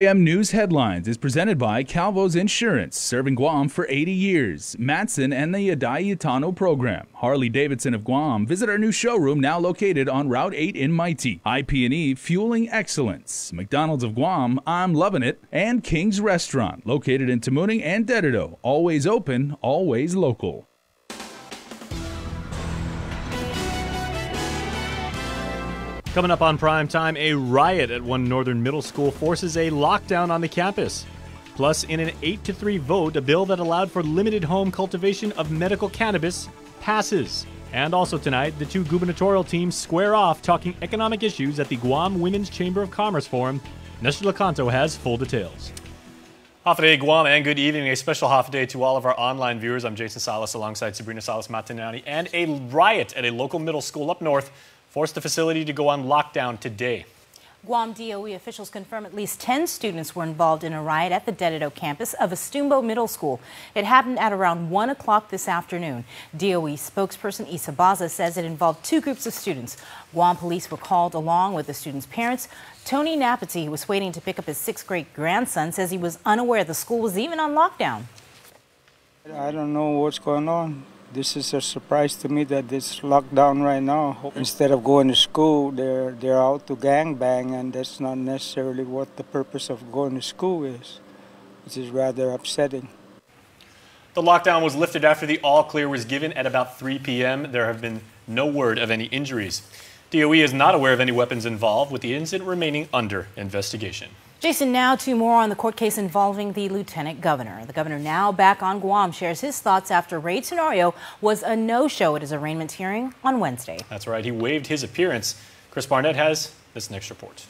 KUAM News Headlines is presented by Calvo's Insurance, serving Guam for 80 years. Matson and the Yadayitano program. Harley-Davidson of Guam. Visit our new showroom now located on Route 8 in Mighty. IP&E Fueling Excellence. McDonald's of Guam, I'm loving it. And King's Restaurant, located in Tamuning and Dededo. Always open, always local. Coming up on Prime Time, a riot at one northern middle school forces a lockdown on the campus. Plus, in an 8-3 vote, a bill that allowed for limited home cultivation of medical cannabis passes. And also tonight, the two gubernatorial teams square off talking economic issues at the Guam Women's Chamber of Commerce Forum. Nestor Lecanto has full details. Hafa Guam, and good evening. A special Hafa day to all of our online viewers. I'm Jason Salas alongside Sabrina Salas-Matanani. And a riot at a local middle school up north forced the facility to go on lockdown today. Guam DOE officials confirm at least 10 students were involved in a riot at the Dededo campus of Estumbo Middle School. It happened at around 1 o'clock this afternoon. DOE spokesperson Isa Baza says it involved two groups of students. Guam police were called along with the students' parents. Tony Napati, who was waiting to pick up his 6th grade grandson, says he was unaware the school was even on lockdown. I don't know what's going on. This is a surprise to me that it's locked down right now. Instead of going to school, they're out to gangbang, and that's not necessarily what the purpose of going to school is, which is rather upsetting. The lockdown was lifted after the all-clear was given at about 3 p.m. There have been no word of any injuries. DOE is not aware of any weapons involved, with the incident remaining under investigation. Jason, now to more on the court case involving the lieutenant governor. The governor, now back on Guam, shares his thoughts after Ray Tenorio was a no-show at his arraignment hearing on Wednesday. That's right. He waived his appearance. Chris Barnett has this next report.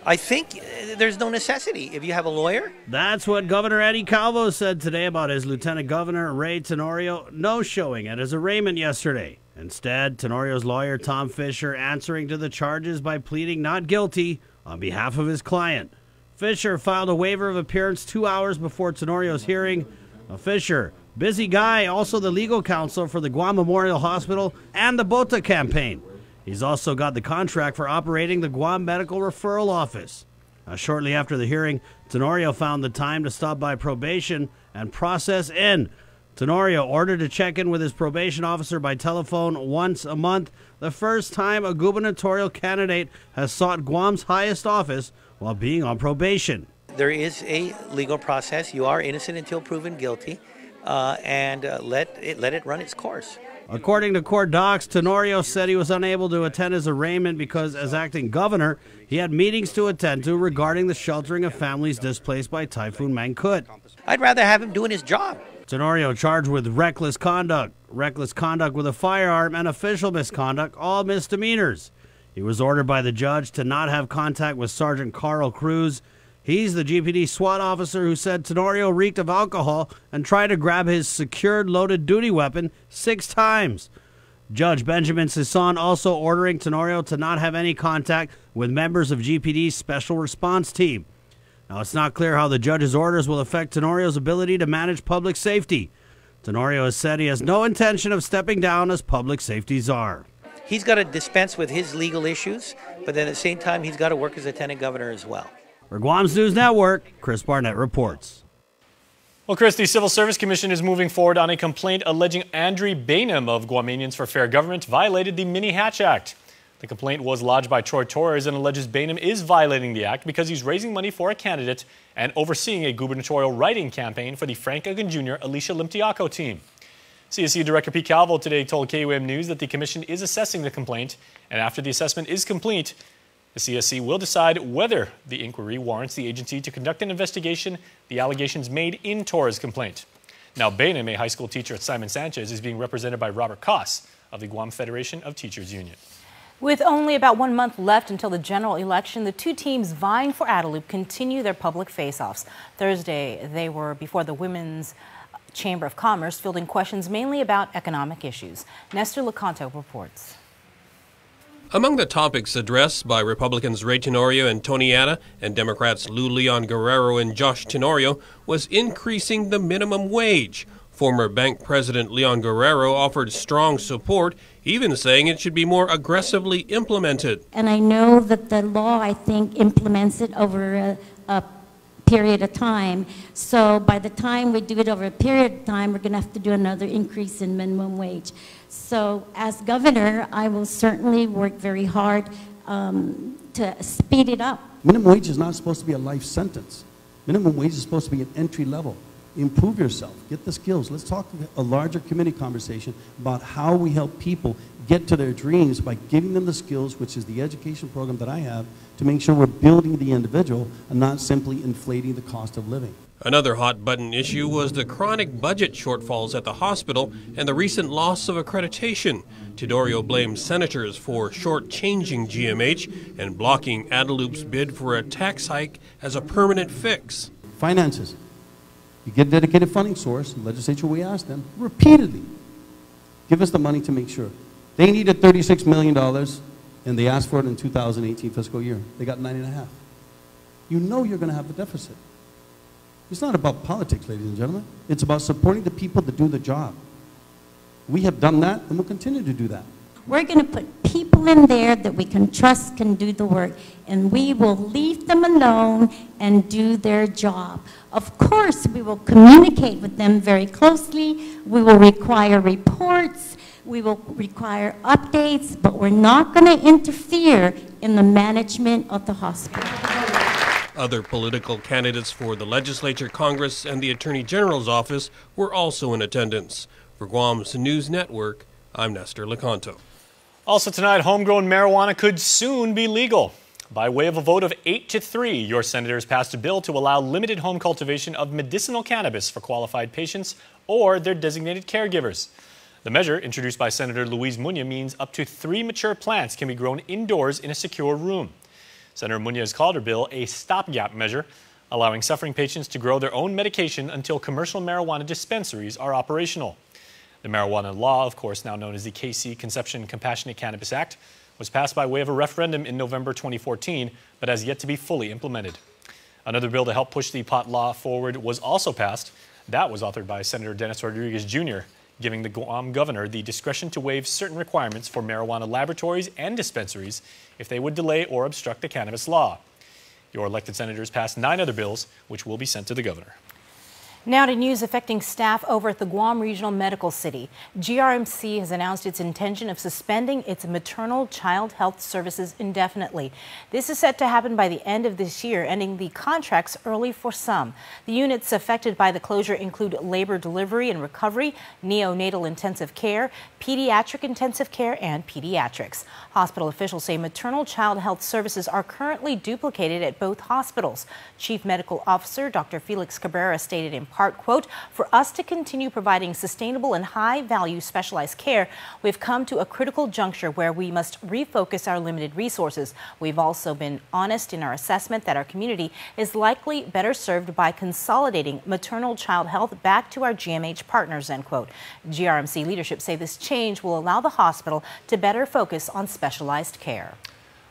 I think there's no necessity if you have a lawyer. That's what Governor Eddie Calvo said today about his Lieutenant Governor Ray Tenorio no-showing at his arraignment yesterday. Instead, Tenorio's lawyer Tom Fisher answering to the charges by pleading not guilty on behalf of his client. Fisher filed a waiver of appearance 2 hours before Tenorio's hearing. Fisher, busy guy, also the legal counsel for the Guam Memorial Hospital and the Bota campaign. He's also got the contract for operating the Guam Medical Referral Office. Shortly after the hearing, Tenorio found the time to stop by probation and process in. Tenorio ordered to check in with his probation officer by telephone once a month, the first time a gubernatorial candidate has sought Guam's highest office while being on probation. There is a legal process. You are innocent until proven guilty, and let it run its course. According to court docs, Tenorio said he was unable to attend his arraignment because, as acting governor, he had meetings to attend to regarding the sheltering of families displaced by Typhoon Mangkhut. I'd rather have him doing his job. Tenorio charged with reckless conduct with a firearm, and official misconduct, all misdemeanors. He was ordered by the judge to not have contact with Sergeant Carl Cruz. He's the GPD SWAT officer who said Tenorio reeked of alcohol and tried to grab his secured loaded duty weapon 6 times. Judge Benjamin Sison also ordering Tenorio to not have any contact with members of GPD's Special Response Team. Now, it's not clear how the judge's orders will affect Tenorio's ability to manage public safety. Tenorio has said he has no intention of stepping down as public safety czar. He's got to dispense with his legal issues, but then at the same time, he's got to work as lieutenant governor as well. For Guam's News Network, Chris Barnett reports. Well, Chris, the Civil Service Commission is moving forward on a complaint alleging Andrew Bainham of Guamanians for Fair Government violated the Mini Hatch Act. The complaint was lodged by Troy Torres and alleges Bainham is violating the act because he's raising money for a candidate and overseeing a gubernatorial writing campaign for the Frank Uggan Jr. Alicia Limtiaco team. CSC Director Pete Calvo today told KUAM News that the commission is assessing the complaint, and after the assessment is complete, the CSC will decide whether the inquiry warrants the agency to conduct an investigation the allegations made in Torres' complaint. Now, Bainham, a high school teacher at Simon Sanchez, is being represented by Robert Koss of the Guam Federation of Teachers Union. With only about 1 month left until the general election, the two teams vying for Adelup continue their public face-offs. Thursday, they were before the Women's Chamber of Commerce, fielding questions mainly about economic issues. Nestor Lecanto reports. Among the topics addressed by Republicans Ray Tenorio and Tony Ana and Democrats Lou Leon Guerrero and Josh Tenorio was increasing the minimum wage. Former bank president Leon Guerrero offered strong support, even saying it should be more aggressively implemented. And I know that the law, I think, implements it over a period of time. So by the time we do it over a period of time, we're going to have to do another increase in minimum wage. So as governor, I will certainly work very hard to speed it up. Minimum wage is not supposed to be a life sentence. Minimum wage is supposed to be an entry level. Improve yourself, get the skills. Let's talk a larger community conversation about how we help people get to their dreams by giving them the skills, which is the education program that I have, to make sure we're building the individual and not simply inflating the cost of living. Another hot-button issue was the chronic budget shortfalls at the hospital and the recent loss of accreditation. Teodorio blames senators for shortchanging GMH and blocking Adeloop's bid for a tax hike as a permanent fix. Finances. You get a dedicated funding source. The legislature, we asked them repeatedly, give us the money to make sure. They needed $36 million, and they asked for it in 2018 fiscal year. They got 9.5. You know you're going to have a deficit. It's not about politics, ladies and gentlemen. It's about supporting the people that do the job. We have done that, and we'll continue to do that. We're going to put people in there that we can trust can do the work, and we will leave them alone and do their job. Of course, we will communicate with them very closely. We will require reports. We will require updates, but we're not going to interfere in the management of the hospital. Other political candidates for the legislature, Congress, and the Attorney General's office were also in attendance. For Guam's News Network, I'm Nestor Lecanto. Also tonight, homegrown marijuana could soon be legal. By way of a vote of 8-3, your senators passed a bill to allow limited home cultivation of medicinal cannabis for qualified patients or their designated caregivers. The measure, introduced by Senator Luis Muña, means up to 3 mature plants can be grown indoors in a secure room. Senator Muña has called her bill a stopgap measure, allowing suffering patients to grow their own medication until commercial marijuana dispensaries are operational. The marijuana law, of course now known as the KC Conception Compassionate Cannabis Act, was passed by way of a referendum in November 2014, but has yet to be fully implemented. Another bill to help push the pot law forward was also passed. That was authored by Senator Dennis Rodriguez Jr., giving the Guam governor the discretion to waive certain requirements for marijuana laboratories and dispensaries if they would delay or obstruct the cannabis law. Your elected senators passed 9 other bills, which will be sent to the governor. Now to news affecting staff over at the Guam Regional Medical City. GRMC has announced its intention of suspending its maternal child health services indefinitely. This is set to happen by the end of this year, ending the contracts early for some. The units affected by the closure include labor delivery and recovery, neonatal intensive care, pediatric intensive care, and pediatrics. Hospital officials say maternal child health services are currently duplicated at both hospitals. Chief Medical Officer Dr. Felix Cabrera stated in part, quote, "For us to continue providing sustainable and high-value specialized care, we've come to a critical juncture where we must refocus our limited resources. We've also been honest in our assessment that our community is likely better served by consolidating maternal child health back to our GMH partners," end quote. GRMC leadership say this change will allow the hospital to better focus on specialized care.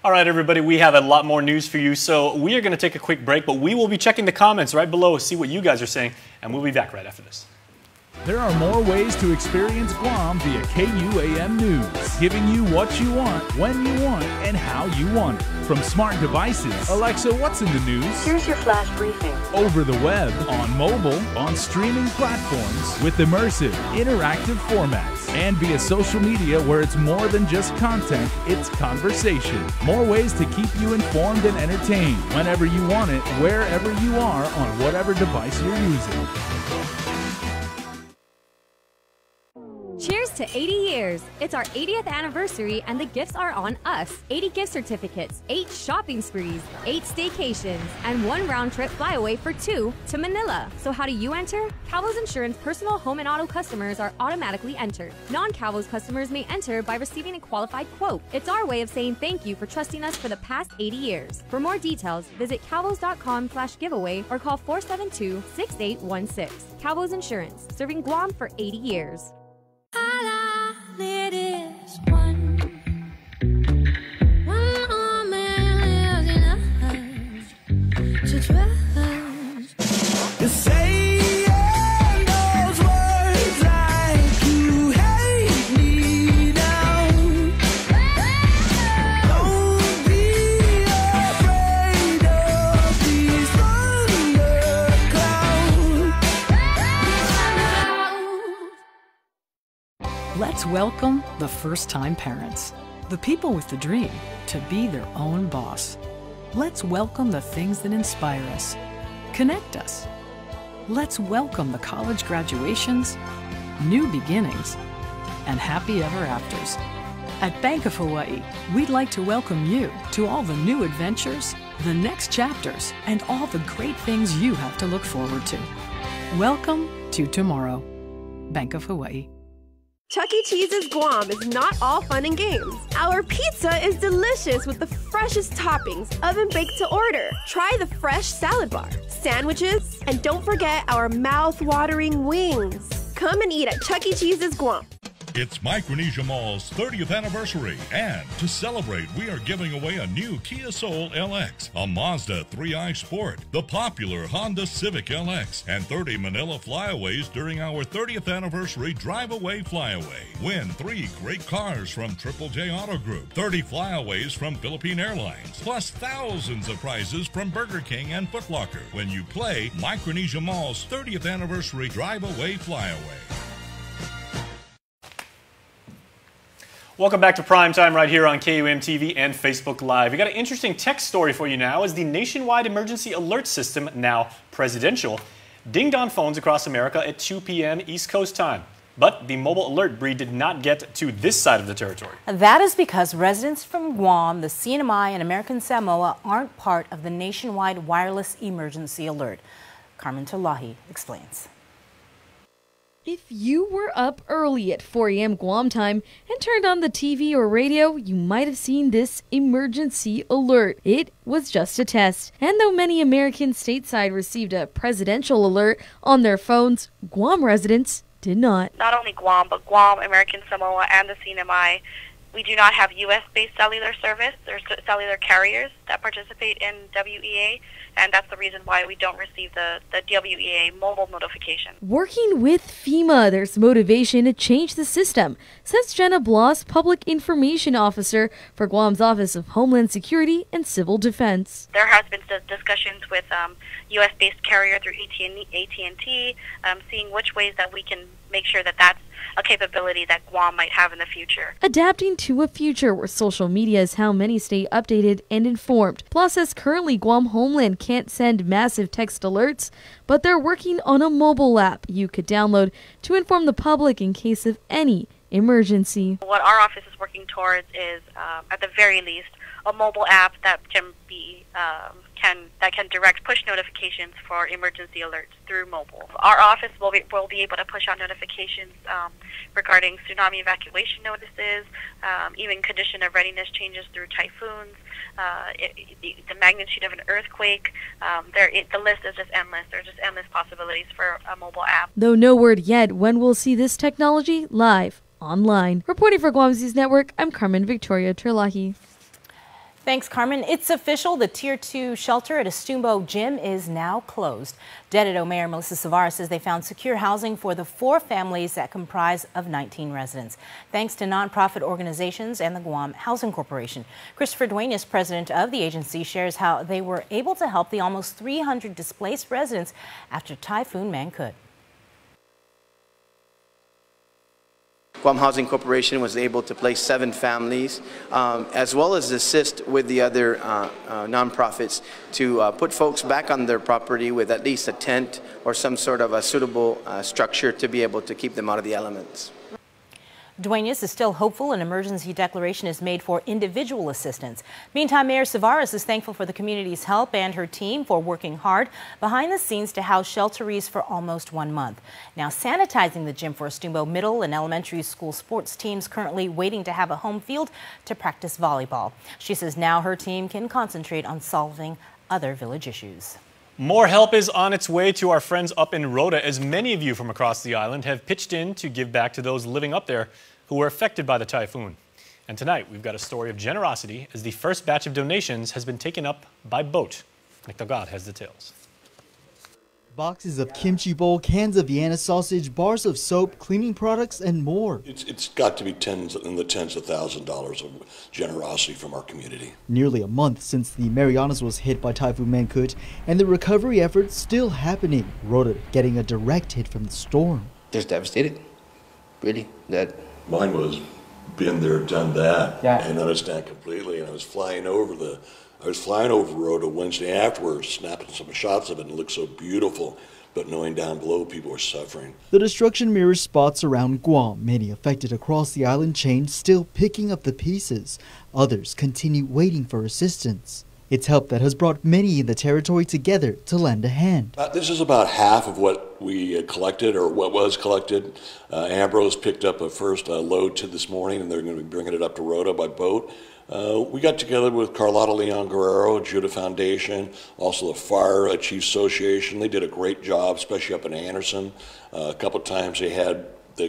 All right, everybody, we have a lot more news for you, so we are going to take a quick break, but we will be checking the comments right below to see what you guys are saying, and we'll be back right after this. There are more ways to experience Guam via KUAM News, giving you what you want, when you want, and how you want it. From smart devices, Alexa, what's in the news? Here's your flash briefing. Over the web, on mobile, on streaming platforms, with immersive, interactive formats, and via social media where it's more than just content, it's conversation. More ways to keep you informed and entertained whenever you want it, wherever you are, on whatever device you're using. Cheers to 80 years. It's our 80th anniversary and the gifts are on us. 80 gift certificates, 8 shopping sprees, 8 staycations, and 1 round trip flyaway for 2 to Manila. So how do you enter? Calvo's Insurance personal home and auto customers are automatically entered. Non-Calvo's customers may enter by receiving a qualified quote. It's our way of saying thank you for trusting us for the past 80 years. For more details, visit calvos.com/giveaway or call 472-6816. Calvo's Insurance, serving Guam for 80 years. All I need is one more man enough to trust. You're saying those words like you hate me now. Don't be afraid of these thunder Let's welcome the first-time parents, the people with the dream to be their own boss. Let's welcome the things that inspire us, connect us. Let's welcome the college graduations, new beginnings, and happy ever afters. At Bank of Hawaii, we'd like to welcome you to all the new adventures, the next chapters, and all the great things you have to look forward to. Welcome to tomorrow. Bank of Hawaii. Chuck E. Cheese's Guam is not all fun and games. Our pizza is delicious with the freshest toppings, oven-baked to order. Try the fresh salad bar, sandwiches, and don't forget our mouth-watering wings. Come and eat at Chuck E. Cheese's Guam. It's Micronesia Mall's 30th anniversary, and to celebrate, we are giving away a new Kia Soul LX, a Mazda 3i Sport, the popular Honda Civic LX, and 30 Manila Flyaways during our 30th anniversary Drive-Away Flyaway. Win 3 great cars from Triple J Auto Group, 30 Flyaways from Philippine Airlines, plus thousands of prizes from Burger King and Foot Locker when you play Micronesia Mall's 30th anniversary Drive-Away Flyaway. Welcome back to Prime Time right here on KUAM TV and Facebook Live. We got an interesting tech story for you now as the nationwide emergency alert system, now presidential, dinged on phones across America at 2 p.m. East Coast time. But the mobile alert breed did not get to this side of the territory. That is because residents from Guam, the CNMI, and American Samoa aren't part of the nationwide wireless emergency alert. Carmen Tolahi explains. If you were up early at 4 a.m. Guam time and turned on the TV or radio, you might have seen this emergency alert. It was just a test. And though many Americans stateside received a presidential alert on their phones, Guam residents did not. Not only Guam, but Guam, American Samoa, and the CNMI, we do not have U.S.-based cellular service. There's cellular carriers that participate in WEA, and that's the reason why we don't receive the WEA mobile notification. Working with FEMA, there's motivation to change the system, says Jenna Bloss, Public Information Officer for Guam's Office of Homeland Security and Civil Defense. There has been discussions with U.S.-based carrier through AT&T, seeing which ways that we can make sure that that's a capability that Guam might have in the future. Adapting to a future where social media is how many stay updated and informed. Plus, as currently Guam Homeland can't send massive text alerts, but they're working on a mobile app you could download to inform the public in case of any emergency. What our office is working towards is, at the very least, a mobile app that can be that can direct push notifications for emergency alerts through mobile. Our office will be able to push out notifications regarding tsunami evacuation notices, even condition of readiness changes through typhoons, the magnitude of an earthquake. The list is just endless. There are just endless possibilities for a mobile app. Though no word yet when we'll see this technology live online. Reporting for Guam News Network, I'm Carmen Victoria Terlahi. Thanks, Carmen. It's official. The Tier 2 shelter at Estumbo Gym is now closed. Dededo Mayor Melissa Savara says they found secure housing for the 4 families that comprise of 19 residents, thanks to nonprofit organizations and the Guam Housing Corporation. Christopher Duenas, president of the agency, shares how they were able to help the almost 300 displaced residents after Typhoon Mangkhut. Guam Housing Corporation was able to place 7 families, as well as assist with the other nonprofits to put folks back on their property with at least a tent or some sort of a suitable structure to be able to keep them out of the elements. Duenas is still hopeful an emergency declaration is made for individual assistance. Meantime, Mayor Savaras is thankful for the community's help and her team for working hard behind the scenes to house shelterees for almost 1 month. Now sanitizing the gym for Estumbo Middle and Elementary School sports teams currently waiting to have a home field to practice volleyball. She says now her team can concentrate on solving other village issues. More help is on its way to our friends up in Rota, as many of you from across the island have pitched in to give back to those living up there who were affected by the typhoon. And tonight, we've got a story of generosity as the first batch of donations has been taken up by boat. Nick Delgado has details. Boxes of kimchi bowl, cans of Vienna sausage, bars of soap, cleaning products, and more. It's got to be tens of thousands of dollars of generosity from our community. Nearly a month since the Marianas was hit by Typhoon Mangkhut, and the recovery efforts still happening. Rota getting a direct hit from the storm. Just devastated, really. That Mine was been there, done that, Yeah. and understand completely. And I was flying over Rota Wednesday afterwards, snapping some shots of it, and it looked so beautiful. But knowing down below, people were suffering. The destruction mirrors spots around Guam, many affected across the island chain still picking up the pieces. Others continue waiting for assistance. It's help that has brought many in the territory together to lend a hand. This is about half of what we collected, or what was collected. Ambrose picked up a first load to this morning, and they're going to be bringing it up to Rota by boat. We got together with Carlotta Leon Guerrero, Judah Foundation, also the Fire Chiefs Association. They did a great job, especially up in Anderson. A couple of times they had the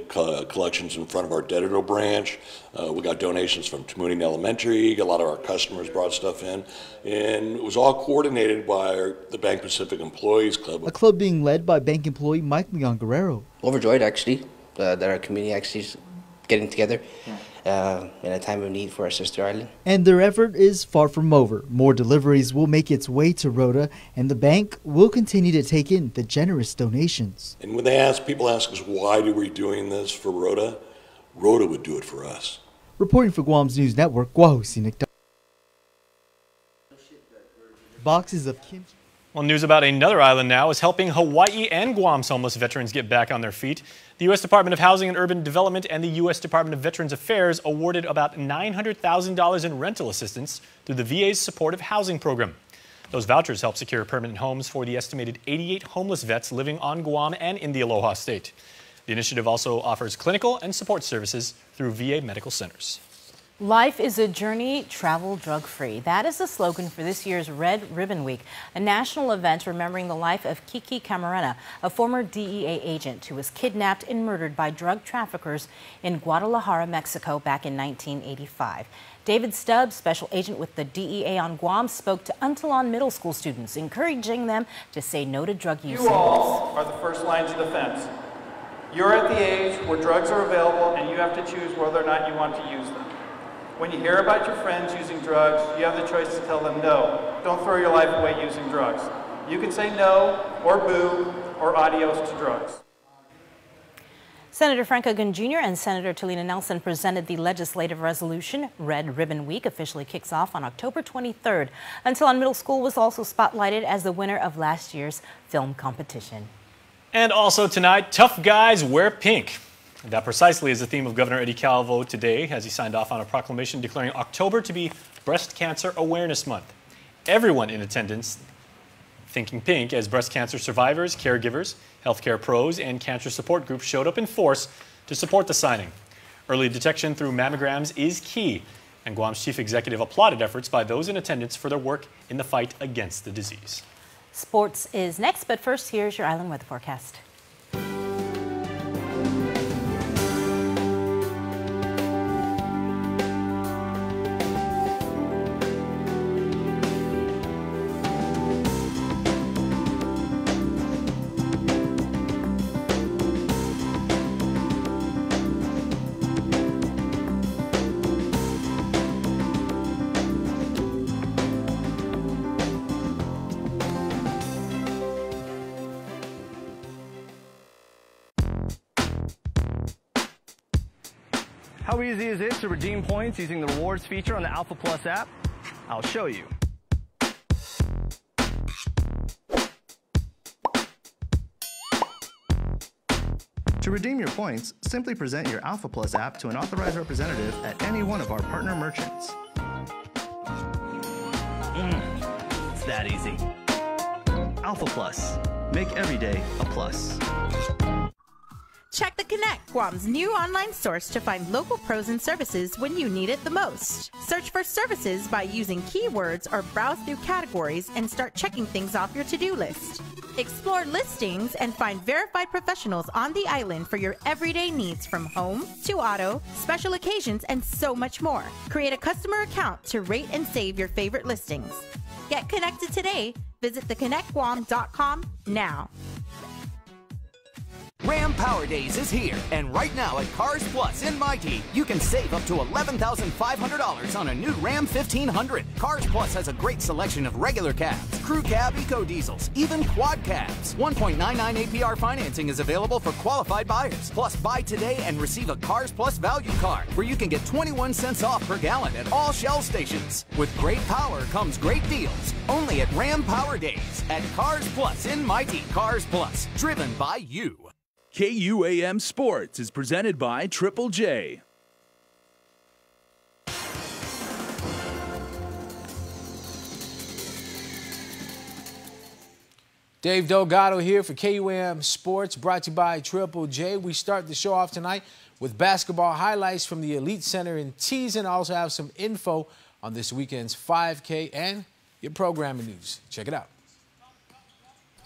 collections in front of our Dedito branch. We got donations from Tamuning Elementary. A lot of our customers brought stuff in. And it was all coordinated by the Bank Pacific Employees Club. A club being led by bank employee Mike Leon Guerrero. Overjoyed, actually, that our community actually is getting together in a time of need for our sister island. And their effort is far from over. More deliveries will make its way to Rota, and the bank will continue to take in the generous donations. And when people ask us why are we doing this for Rota, Rota would do it for us. Reporting for Guam's News Network, Guahusinik. Boxes of kimchi. Well, news about another island now is helping Hawaii and Guam's homeless veterans get back on their feet. The U.S. Department of Housing and Urban Development and the U.S. Department of Veterans Affairs awarded about $900,000 in rental assistance through the VA's supportive housing program. Those vouchers help secure permanent homes for the estimated 88 homeless vets living on Guam and in the Aloha State. The initiative also offers clinical and support services through VA medical centers. Life is a journey, travel drug-free. That is the slogan for this year's Red Ribbon Week, a national event remembering the life of Kiki Camarena, a former DEA agent who was kidnapped and murdered by drug traffickers in Guadalajara, Mexico back in 1985. David Stubbs, special agent with the DEA on Guam, spoke to Untalon Middle School students, encouraging them to say no to drug use. You all are the first lines of defense. You're at the age where drugs are available and you have to choose whether or not you want to use them. When you hear about your friends using drugs, you have the choice to tell them no. Don't throw your life away using drugs. You can say no, or boo, or adios to drugs. Senator Frank Gunn Jr. and Senator Talina Nelson presented the legislative resolution. Red Ribbon Week officially kicks off on October 23rd. Untalon Middle School was also spotlighted as the winner of last year's film competition. And also tonight, tough guys wear pink. That precisely is the theme of Governor Eddie Calvo today as he signed off on a proclamation declaring October to be Breast Cancer Awareness Month. Everyone in attendance thinking pink as breast cancer survivors, caregivers, healthcare pros, and cancer support groups showed up in force to support the signing. Early detection through mammograms is key, and Guam's chief executive applauded efforts by those in attendance for their work in the fight against the disease. Sports is next, but first, here's your island weather forecast. How easy is it to redeem points using the rewards feature on the Alpha Plus app? I'll show you. To redeem your points, simply present your Alpha Plus app to an authorized representative at any one of our partner merchants. It's that easy. Alpha Plus. Make every day a plus. Check the Connect, Guam's new online source to find local pros and services when you need it the most. Search for services by using keywords or browse through categories and start checking things off your to-do list. Explore listings and find verified professionals on the island for your everyday needs from home to auto, special occasions, and so much more. Create a customer account to rate and save your favorite listings. Get connected today. Visit theconnectguam.com now. Ram Power Days is here, and right now at Cars Plus in Mighty, you can save up to $11,500 on a new Ram 1500. Cars Plus has a great selection of regular cabs, crew cab, eco diesels, even quad cabs. 1.99 APR financing is available for qualified buyers. Plus, buy today and receive a Cars Plus value card, where you can get 21 cents off per gallon at all Shell stations. With great power comes great deals. Only at Ram Power Days at Cars Plus in Mighty. Cars Plus, driven by you. KUAM Sports is presented by Triple J. Dave Delgado here for KUAM Sports, brought to you by Triple J. We start the show off tonight with basketball highlights from the Elite Center in Teason. I also have some info on this weekend's 5K and your programming news. Check it out.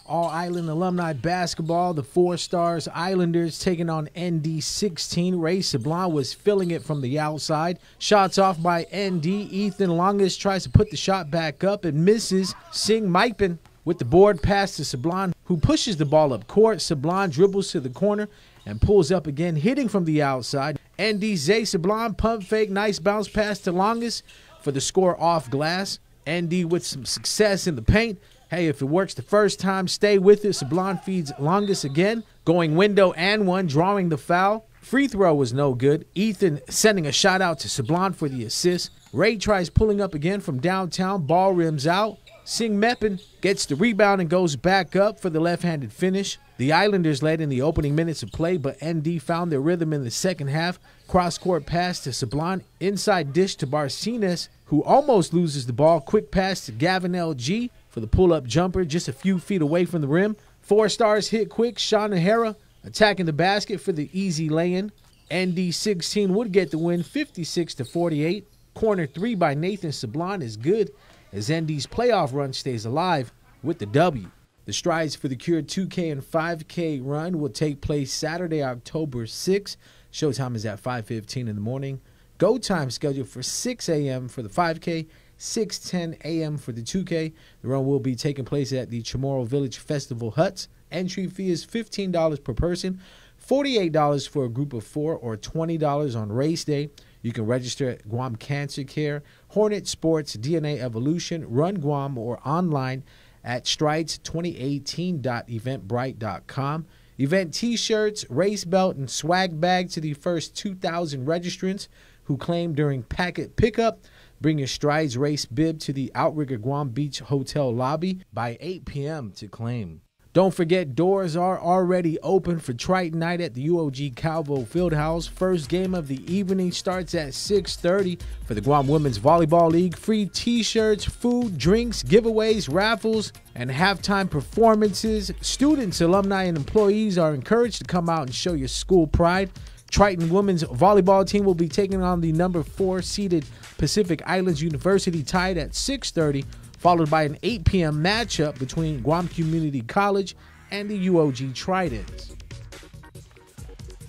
All-Island alumni basketball, the 4 Stars Islanders taking on ND16. Ray Sablon was filling it from the outside. Shots off by ND. Ethan Longus tries to put the shot back up and misses. Sing Maipin with the board pass to Sablon, who pushes the ball up court. Sablon dribbles to the corner and pulls up again, hitting from the outside. ND Zay Sablon pump fake, nice bounce pass to Longus for the score off glass. ND with some success in the paint. Hey, if it works the first time, stay with it. Sablon feeds Longus again, going window and one, drawing the foul. Free throw was no good. Ethan sending a shot out to Sablon for the assist. Ray tries pulling up again from downtown. Ball rims out. Sing Meppin gets the rebound and goes back up for the left-handed finish. The Islanders led in the opening minutes of play, but ND found their rhythm in the second half. Cross-court pass to Sablon. Inside dish to Barcenas, who almost loses the ball. Quick pass to Gavin LG for the pull-up jumper just a few feet away from the rim. 4 Stars hit quick. Sean O'Hara attacking the basket for the easy lay-in. ND16 would get the win 56-48. Corner 3 by Nathan Sablon is good as ND's playoff run stays alive with the W. The Strides for the Cure 2K and 5K run will take place Saturday, October 6th. Showtime is at 5:15 in the morning. Go time scheduled for 6 a.m. for the 5K, 6:10 a.m. for the 2K. The run will be taking place at the Chamorro Village Festival Huts. Entry fee is $15 per person, $48 for a group of 4, or $20 on race day. You can register at Guam Cancer Care, Hornet Sports, DNA Evolution, Run Guam, or online at strides2018.eventbrite.com. Event t-shirts, race belt, and swag bag to the first 2,000 registrants who claim during packet pickup. Bring your Strides race bib to the Outrigger Guam Beach Hotel lobby by 8 p.m. to claim. Don't forget, doors are already open for Triton Night at the UOG Calvo Fieldhouse. First game of the evening starts at 6:30 for the Guam Women's Volleyball League. Free t-shirts, food, drinks, giveaways, raffles, and halftime performances. Students, alumni, and employees are encouraged to come out and show your school pride. Triton Women's Volleyball team will be taking on the number 4 seeded Pacific Islands University Tide at 6:30. Followed by an 8 p.m. matchup between Guam Community College and the UOG Tridents.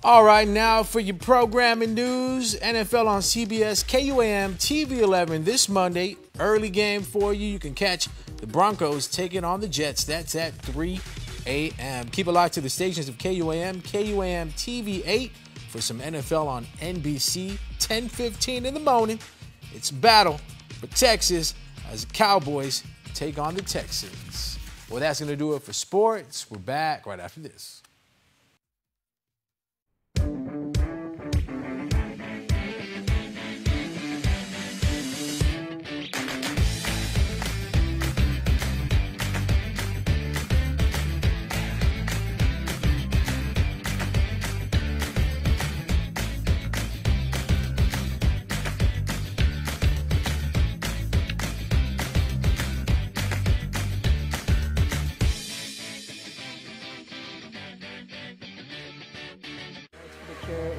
All right, now for your programming news. NFL on CBS KUAM TV 11 this Monday. Early game for you. You can catch the Broncos taking on the Jets. That's at 3 a.m. Keep it locked to the stations of KUAM, KUAM TV 8 for some NFL on NBC. 10:15 in the morning. It's battle for Texas as the Cowboys take on the Texans. Well, that's going to do it for sports. We're back right after this.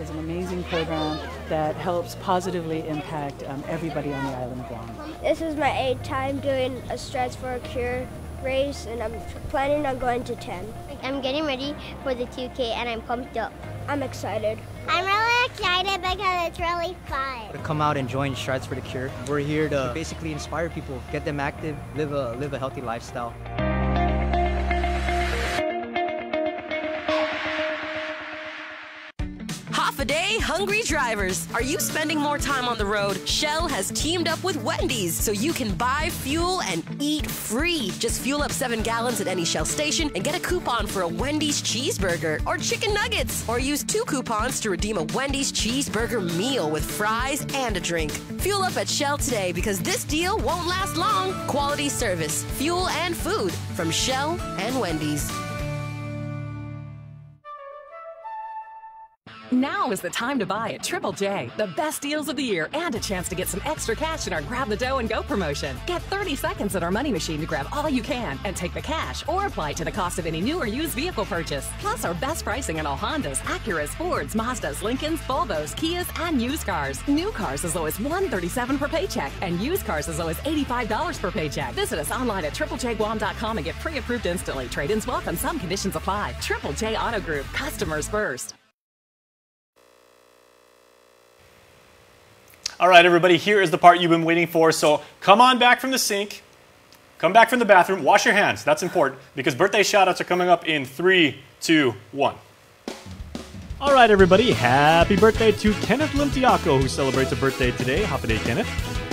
Is an amazing program that helps positively impact everybody on the island of Guam. This is my 8th time doing a Strides for a Cure race, and I'm planning on going to 10. I'm getting ready for the 2K, and I'm pumped up. I'm excited. I'm really excited because it's really fun. To come out and join Strides for the Cure. We're here to basically inspire people, get them active, live a healthy lifestyle. holiday hungry drivers. Are you spending more time on the road? Shell has teamed up with Wendy's so you can buy fuel and eat free. Just fuel up 7 gallons at any Shell station and get a coupon for a Wendy's cheeseburger or chicken nuggets. Or use 2 coupons to redeem a Wendy's cheeseburger meal with fries and a drink. Fuel up at Shell today because this deal won't last long. Quality service, fuel and food from Shell and Wendy's. Now is the time to buy at Triple J. The best deals of the year and a chance to get some extra cash in our Grab the Dough and Go promotion. Get 30 seconds at our money machine to grab all you can and take the cash or apply it to the cost of any new or used vehicle purchase. Plus our best pricing on all Hondas, Acuras, Fords, Mazdas, Lincolns, Volvos, Kias, and used cars. New cars as low as $137 per paycheck and used cars as low as $85 per paycheck. Visit us online at triplejguam.com and get pre-approved instantly. Trade-ins welcome. Some conditions apply. Triple J Auto Group. Customers first. All right, everybody, here is the part you've been waiting for. So come on back from the sink, come back from the bathroom, wash your hands. That's important because birthday shout-outs are coming up in 3, 2, 1. All right, everybody, happy birthday to Kenneth Limtiaco, who celebrates a birthday today. Happy day, Kenneth.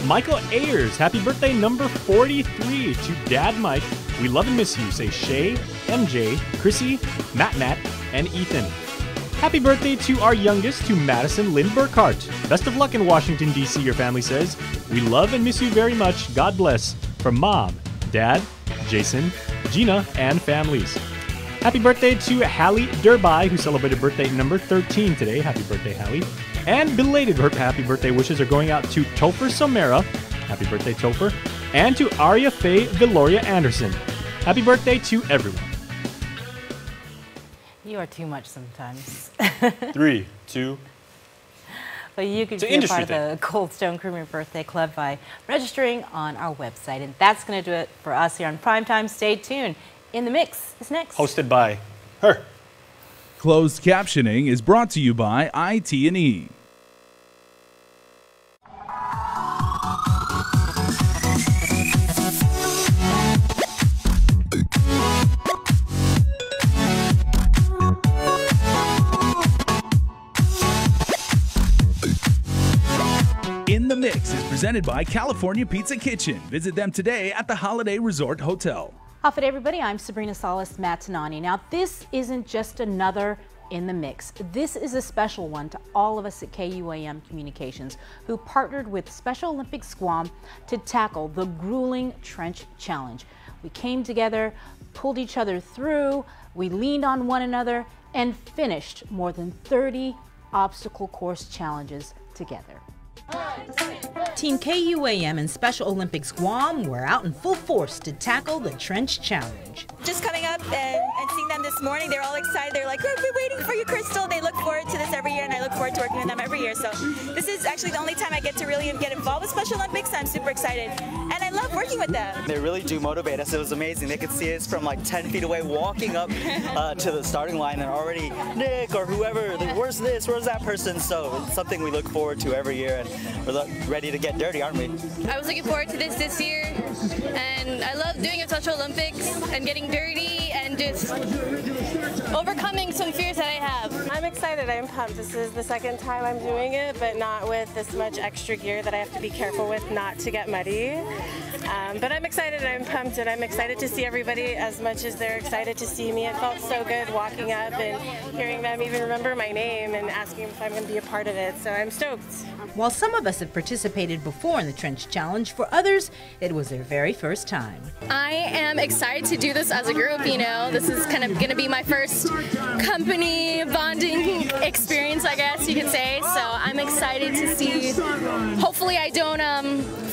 Michael Ayers, happy birthday number 43 to Dad Mike. We love and miss you. Say Shay, MJ, Chrissy, Matt, and Ethan. Happy birthday to our youngest, to Madison Lynn Burkhart. Best of luck in Washington, D.C., your family says. We love and miss you very much. God bless. From Mom, Dad, Jason, Gina, and families. Happy birthday to Hallie Derby, who celebrated birthday number 13 today. Happy birthday, Hallie. And belated happy birthday wishes are going out to Topher Somera. Happy birthday, Topher. And to Aria Faye Viloria Anderson. Happy birthday to everyone. You are too much sometimes. 3, 2. But you can be a part of the Cold Stone Creamery Birthday Club by registering on our website. And that's going to do it for us here on Primetime. Stay tuned. In the Mix is next. Hosted by her. Closed captioning is brought to you by IT&E. In the Mix is presented by California Pizza Kitchen. Visit them today at the Holiday Resort Hotel. Off it, everybody. I'm Sabrina Salas-Matanani. Now, this isn't just another In the Mix. This is a special one to all of us at KUAM Communications who partnered with Special Olympics Guam to tackle the grueling trench challenge. We came together, pulled each other through, we leaned on one another, and finished more than 30 obstacle course challenges together. Team KUAM and Special Olympics Guam were out in full force to tackle the trench challenge. Just coming up and seeing them this morning, they're all excited. They're like, we're waiting for you, Crystal. They look forward to this every year, and I look forward to working with them every year. So this is actually the only time I get to really get involved with Special Olympics. I'm super excited, and I love working with them. They really do motivate us. It was amazing. They could see us from like 10 feet away walking up to the starting line, and already Nick or whoever, where's this, where's that person? So it's something we look forward to every year, and we're ready to get dirty, aren't we? I was looking forward to this year, and I love doing a Special Olympics and getting dirty and just overcoming some fears that I have. I'm excited. I'm pumped. This is the second time I'm doing it, but not with this much extra gear that I have to be careful with not to get muddy. But I'm excited, I'm pumped, and I'm excited to see everybody as much as they're excited to see me. It felt so good walking up and hearing them even remember my name and asking if I'm going to be a part of it, so I'm stoked. While some of us have participated before in the Trench Challenge, for others, it was their very first time. I am excited to do this as a group, you know. This is kind of going to be my first company bonding experience, I guess you could say, so I'm excited to see. Hopefully I don't